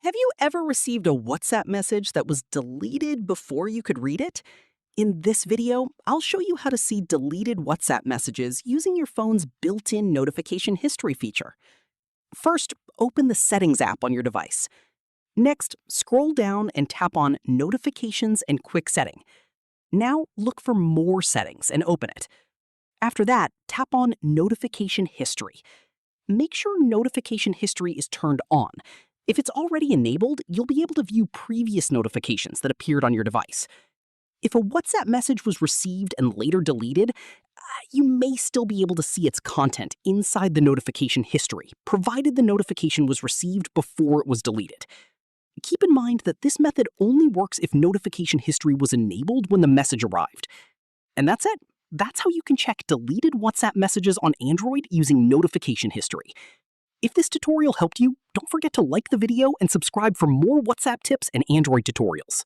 Have you ever received a WhatsApp message that was deleted before you could read it? In this video, I'll show you how to see deleted WhatsApp messages using your phone's built-in notification history feature. First, open the Settings app on your device. Next, scroll down and tap on Notifications and Quick Setting. Now, look for More Settings and open it. After that, tap on Notification History. Make sure Notification History is turned on. If it's already enabled, you'll be able to view previous notifications that appeared on your device. If a WhatsApp message was received and later deleted, you may still be able to see its content inside the notification history, provided the notification was received before it was deleted. Keep in mind that this method only works if notification history was enabled when the message arrived. And that's it. That's how you can check deleted WhatsApp messages on Android using notification history. If this tutorial helped you, don't forget to like the video and subscribe for more WhatsApp tips and Android tutorials.